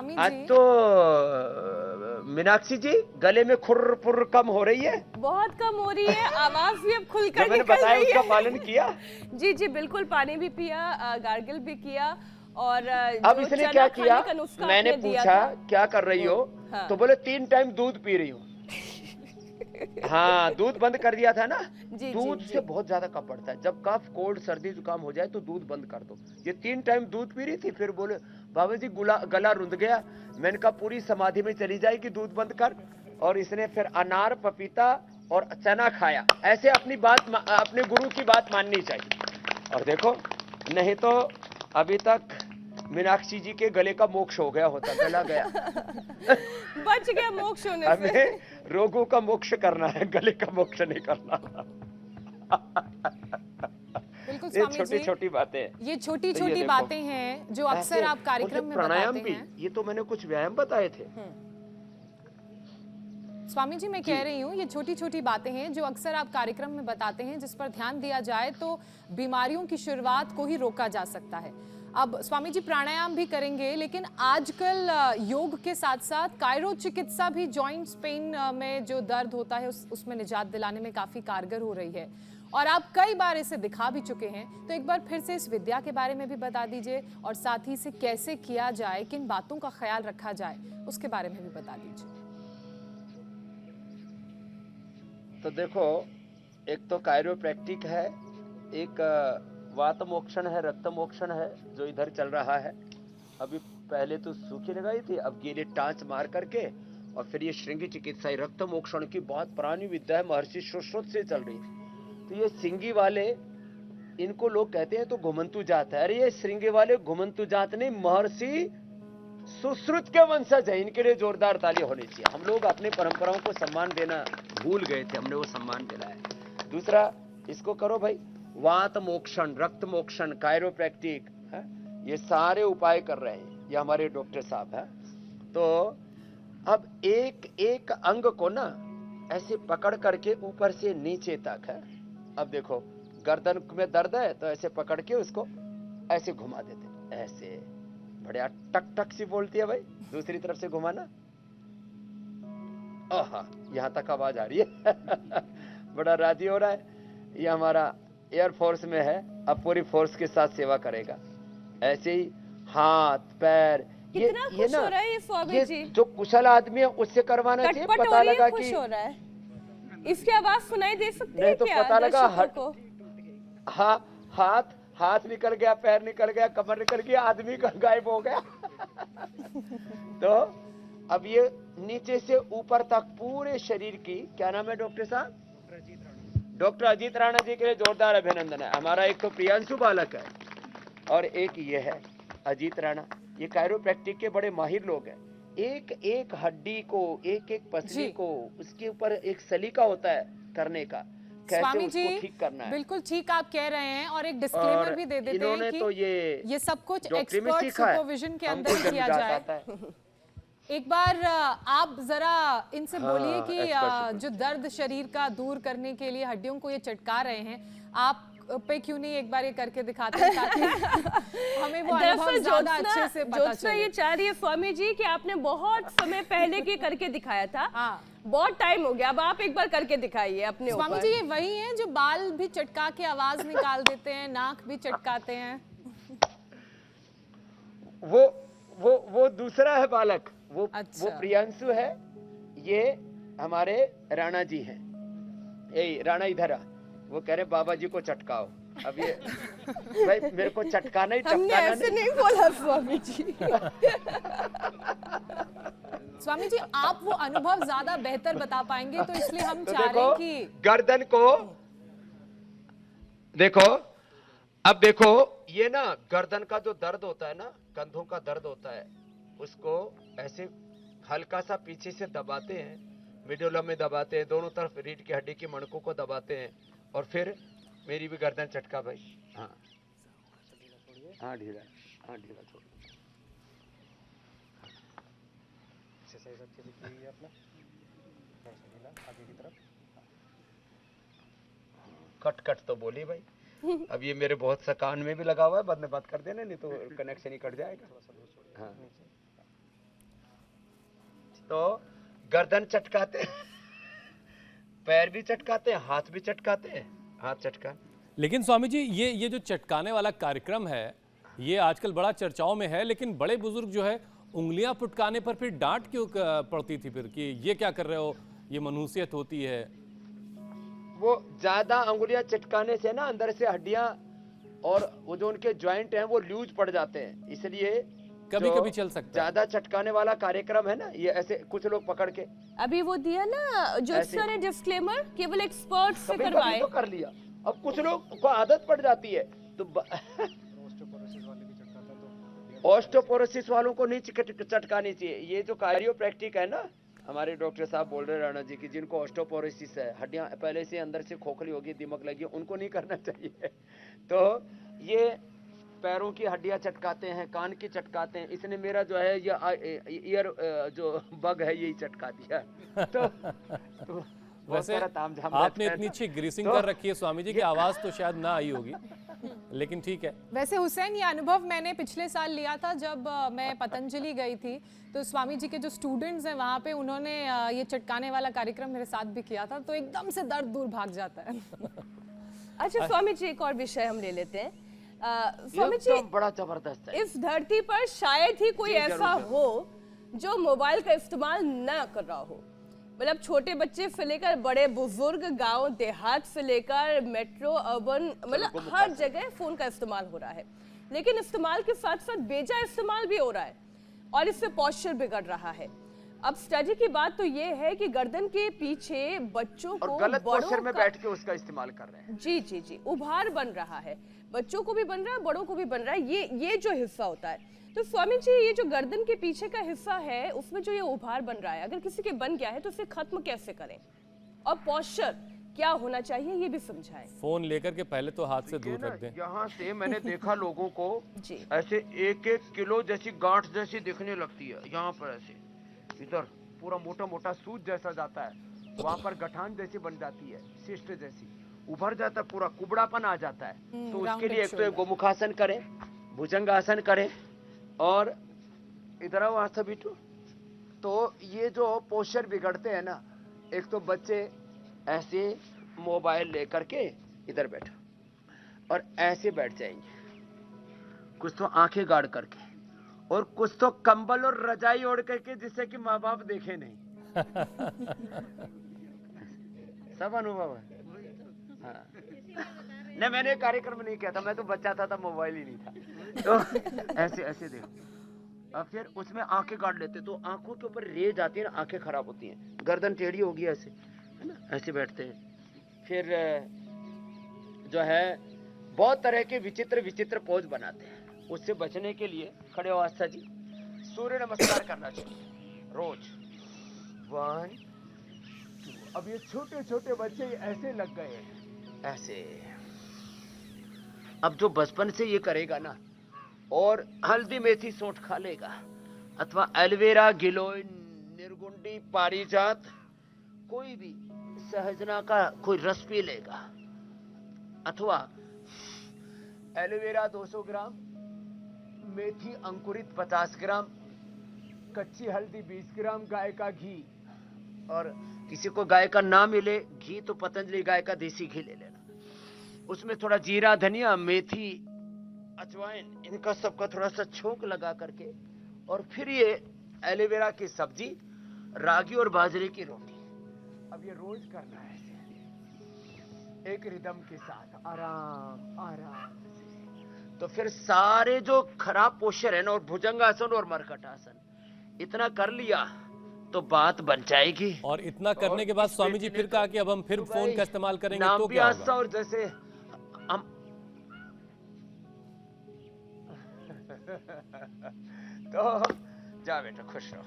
स्वामी आज जी तो मीनाक्षी जी गले में खुर पुर कम हो रही है, बहुत कम हो रही है, आवाज भी अब जो खुलकर मैंने निकल बताया रही उसका है। पालन किया। जी जी बिल्कुल, पानी भी पिया, गार्गल भी किया, और अब जो इसने चना क्या किया, खाने का नुस्खा मैंने आपने दिया पूछा था क्या कर रही हो, हाँ। तो बोले 3 टाइम दूध पी रही हूँ। हाँ, दूध बंद कर दिया था ना। जी दूध जी से बहुत ज्यादा कफ पड़ता है, जब कफ कोल्ड सर्दी जुकाम हो जाए तो दूध बंद कर दो। ये 3 टाइम दूध पी रही थी, फिर बोले बाबा जी गला रुंध गया। मैंने कहा पूरी समाधि में चली जाएगी, दूध बंद कर। और इसने फिर अनार पपीता और चना खाया। ऐसे अपने गुरु की बात माननी चाहिए। और देखो, नहीं तो अभी तक मीनाक्षी जी के गले का मोक्ष हो गया होता, गला गया। बच गया मोक्ष होने से। हमें रोगों का मोक्ष करना है, गले का मोक्ष नहीं करना। बिल्कुल ये स्वामी छोटी जी, छोटी बातें, ये छोटी तो ये छोटी देखो, बातें हैं जो अक्सर ऐसे आप कार्यक्रम बोलते में प्राणायाम बताते भी, हैं। ये तो मैंने कुछ व्यायाम बताए थे। स्वामी जी मैं कह रही हूँ, ये छोटी छोटी बातें हैं जो अक्सर आप कार्यक्रम में बताते हैं, जिस पर ध्यान दिया जाए तो बीमारियों की शुरुआत को ही रोका जा सकता है। अब स्वामी जी प्राणायाम भी करेंगे, लेकिन आजकल योग के साथ साथ कायरो चिकित्सा भी जॉइंट्स पेन में जो दर्द होता है उसमें निजात दिलाने में काफी कारगर हो रही है, और आप कई बार इसे दिखा भी चुके हैं। तो एक बार फिर से इस विद्या के बारे में भी बता दीजिए, और साथ ही इसे कैसे किया जाए, किन बातों का ख्याल रखा जाए, उसके बारे में भी बता दीजिए। तो देखो, एक तो कायरोप्रैक्टिक है, एक वात मोक्षण है, रक्त मोक्षण है जो इधर चल रहा है। अभी पहले तो सूखी लगाई थी, अब गीले टांच मार करके, और फिर ये श्रृंगी चिकित्सा रक्त मोक्षण की बहुत पुरानी विद्या है, महर्षि सुश्रुत से चल रही है। तो ये श्रृंगी वाले, इनको लोग कहते हैं तो घुमंतु जात है। अरे ये श्रृंगी वाले घुमंतु जात नहीं, महर्षि सुश्रुत के वंशज है। इनके लिए जोरदार ताली होनी चाहिए। हम लोग अपनी परंपराओं को सम्मान देना भूल गए थे, हमने वो सम्मान दिलाया। दूसरा, इसको करो भाई, वात मोक्षण, रक्त मोक्षण, कायरोप्रैक्टिक है, ये सारे उपाय कर रहे हैं, ये हमारे डॉक्टर साहब है। तो अब एक एक अंग को ना ऐसे पकड़ करके ऊपर से नीचे तक है। अब देखो, गर्दन में दर्द है तो ऐसे पकड़ के उसको ऐसे घुमा देते, ऐसे बढ़िया टक टक सी बोलती है भाई, दूसरी तरफ से घुमाना। आहा, यहां तक आवाज आ रही है। बड़ा राजी हो रहा है। ये हमारा एयरफोर्स में है, अब पूरी फोर्स के साथ सेवा करेगा। ऐसे ही हाथ पैर, ये खुश ना, हो रहा है ये स्वामी ये जी, जो कुशल आदमी है उससे करवाना चाहिए। कटपट पता हो रही लगा है, कि खुश हो रहा है। इसकी आवाज सुनाई दे सकती नहीं है तो क्या पता लगा दर्शकों को? हाथ निकल गया, पैर निकल गया, कमर निकल गया, आदमी का गायब हो गया। तो अब ये नीचे से ऊपर तक पूरे शरीर की, क्या नाम है डॉक्टर साहब? डॉक्टर अजीत राणा जी के लिए जोरदार अभिनंदन है। हमारा एक तो प्रियांशु बालक है और एक ये है अजीत राणा। ये कायरोप्रैक्टिक के बड़े माहिर लोग हैं। एक एक हड्डी को, एक एक पसली को, उसके ऊपर एक सलीका होता है करने का, कैसे स्वामी उसको जी ठीक करना है। बिल्कुल ठीक आप कह रहे हैं, और एक डिस्क्लेमर भी दे देते हैं कि तो ये सब कुछ डॉक्टरी में एक्सपर्ट सीखा है, सुपरविजन के अंदर हमको ही किया जन्मजात जाए। आता है। एक बार आप जरा इनसे बोलिए कि एक्सपर्ट जो दर्द शरीर का दूर करने के लिए हड्डियों को ये चटका रहे हैं, आप पे क्यों नहीं एक बार ये करके दिखाते हैं, ताकि हमें वो अनुभव ज्यादा अच्छे से पता ज्योत्सना चले। ये चाह रही है स्वामी जी कि आपने बहुत समय पहले की करके दिखाया था, हाँ, बहुत टाइम हो गया, अब आप एक बार करके दिखाइए अपने ऊपर। स्वामी जी ये वही हैं जो बाल भी चटका के आवाज निकाल देते हैं, नाक भी चटकाते हैं। वो दूसरा है बालक, वो प्रियांशु है। ये हमारे राणा जी हैं। ए राणा इधर आ, वो कह रहे बाबा जी को चटकाओ। अब ये भाई मेरे को चटकाना ही हमने चटकाना ऐसे नहीं बोला स्वामी जी। स्वामी जी आप वो अनुभव ज्यादा बेहतर बता पाएंगे, तो इसलिए हम तो चाह रहे हैं कि गर्दन को देखो। अब देखो, ये ना गर्दन का जो दर्द होता है ना, कंधों का दर्द होता है, उसको ऐसे हल्का सा पीछे से दबाते हैं, मिडुला में दबाते हैं, दोनों तरफ रीढ़ की हड्डी की मणकों को दबाते हैं, और फिर मेरी भी गर्दन चटका भाई। हाँ हाँ ढीला, हाँ ढीला छोड़। एक्सरसाइज अच्छी दिख रही है अपना, थोड़ा सा ढीला आगे की तरफ। कट कट तो बोली भाई। अब ये मेरे बहुत सा कान में भी लगा हुआ है, बाद में बात कर देना, नहीं तो कनेक्शन ही कट जाएगा। हाँ तो गर्दन चटकाते हैं, पैर भी चटकाते हैं, हाथ भी चटकाते हैं, हाथ चटका। लेकिन स्वामी जी ये जो चटकाने वाला कार्यक्रम है ये आजकल बड़ा चर्चाओं में है, लेकिन बड़े बुजुर्ग जो है उंगलियां फुटकाने पर फिर डांट क्यों पड़ती थी फिर कि ये क्या कर रहे हो, ये मनुष्यत होती है? वो ज्यादा अंगुलियां चटकाने से ना अंदर से हड्डियां और वो जो उनके ज्वाइंट हैं वो लूज पड़ जाते हैं, इसलिए कभी जो कभी चल सकता है। ज्यादा चटकाने वाला कार्यक्रम है ना, ये ऐसे कुछ लोग पकड़ के अभी वो दिया ना जो ऐसे। सर ने डिस्क्लेमर, केवल एक्सपर्ट से कभी कभी करवाए। तो कर लिया, अब कुछ लोग को आदत पड़ जाती है तो ऑस्टियोपोरोसिस वालों को नहीं चटकानी चाहिए। ये जो कायरोप्रैक्टिक है ना, हमारे डॉक्टर साहब बोल रहे राणा जी की, जिनको ऑस्टियोपोरोसिस है, हड्डियां पहले से अंदर से खोखली होगी, दिमक लगी, उनको नहीं करना चाहिए। तो ये पैरों की हड्डियां चटकाते हैं, कान की चटकाते हैं, इसने मेरा जो है ये ईयर जो बग है यही चटका दिया। तो वैसे आपने इतनी अच्छी ग्रीसिंग कर रखी है स्वामी जी की आवाज तो शायद ना आई होगी, लेकिन ठीक है। वैसे हुसैन, ये अनुभव मैंने पिछले साल लिया था जब मैं पतंजलि गई थी, तो स्वामी जी के जो स्टूडेंट्स हैं वहाँ पे उन्होंने ये चटकाने वाला कार्यक्रम मेरे साथ भी किया था, तो एकदम से दर्द दूर भाग जाता है। अच्छा स्वामी जी, एक और विषय हम ले लेते हैं। स्वामी जी, बड़ा जबरदस्त है। इस धरती पर शायद ही कोई ऐसा हो जो मोबाइल का इस्तेमाल ना कर रहा हो। मतलब छोटे बच्चे से लेकर बड़े बुजुर्ग, गांव देहात से लेकर मेट्रो, अर्बन, मतलब हर जगह फोन का इस्तेमाल हो रहा है। लेकिन इस्तेमाल के साथ साथ बेजा इस्तेमाल भी हो रहा है और इससे पोस्चर बिगड़ रहा है। अब स्टडी की बात तो ये है कि गर्दन के पीछे बच्चों को गलत पोस्चर में बैठ के उसका इस्तेमाल कर रहे हैं। जी जी जी, उभार बन रहा है, बच्चों को भी बन रहा है, बड़ों को भी बन रहा है। ये जो हिस्सा होता है, तो स्वामी जी ये जो गर्दन के पीछे का हिस्सा है उसमें जो ये उभार बन रहा है, अगर किसी के बन गया है तो उसे खत्म कैसे करें और पोस्चर क्या होना चाहिए ये भी समझाएं। फोन लेकर के पहले तो हाथ से दूर रख दें। यहाँ से मैंने देखा लोगों को जी। ऐसे 1-1 किलो जैसी गांठ जैसी दिखने लगती है, यहाँ पर ऐसे इधर पूरा मोटा मोटा सूज जैसा जाता है, वहाँ पर गठान जैसी बन जाती है, सिस्ट जैसी उभर जाता है, पूरा कुबड़ापन आ जाता है। तो उसके लिए एक तो गोमुखासन करें, भुजंगासन करें और इधर आओ आस्था बिटू। तो ये जो पोस्चर बिगड़ते हैं ना, एक तो बच्चे ऐसे मोबाइल लेकर के इधर बैठो और ऐसे बैठ जाएंगे, कुछ तो आंखें गाड़ करके और कुछ तो कंबल और रजाई ओढ़ करके, जिससे कि माँ बाप देखे नहीं। सब अनुभव है। हाँ। नहीं, मैंने कार्यक्रम नहीं किया था, मैं तो बच्चा था मोबाइल ही नहीं था। तो ऐसे ऐसे देखो, और फिर उसमें आंखें काट लेते, तो आंखों के ऊपर रेज आती है ना, आंखें खराब होती हैं, गर्दन टेढ़ी होगी ऐसे, है ना, ऐसे बैठते हैं। फिर जो है बहुत तरह के विचित्र विचित्र पोज बनाते हैं। उससे बचने के लिए खड़े हो आस्था जी, सूर्य नमस्कार करना चाहिए रोज। 1 2। अब ये छोटे छोटे बच्चे ऐसे लग गए ऐसे। अब जो बचपन से ये करेगा ना, और हल्दी मेथी सौंठ खा लेगा, अथवा एलोवेरा, गिलोय, निर्गुंडी, पारिजात, कोई भी सहजना का कोई रस पी लेगा, अथवा एलोवेरा 200 ग्राम, मेथी अंकुरित 50 ग्राम, कच्ची हल्दी 20 ग्राम, गाय का घी, और किसी को गाय का ना मिले घी तो पतंजलि गाय का देसी घी ले लेना, उसमें थोड़ा जीरा, धनिया, मेथी, अजवाइन, इनका सबका थोड़ा सा छोंक लगा करके, और फिर ये एलोवेरा की सब्जी, रागी और बाजरे की रोटी। अब ये रोज करना है ऐसे, एक रिदम के साथ, आराम आराम से। तो फिर सारे जो खराब पोस्चर है ना, और भुजंगासन और मरकटासन, इतना कर लिया तो बात बन जाएगी। और इतना करने के बाद स्वामी जी फिर कहा कि अब हम फिर फोन का इस्तेमाल करेंगे तो क्या होगा? और जैसे हम तो जा बेटा, खुश रहो।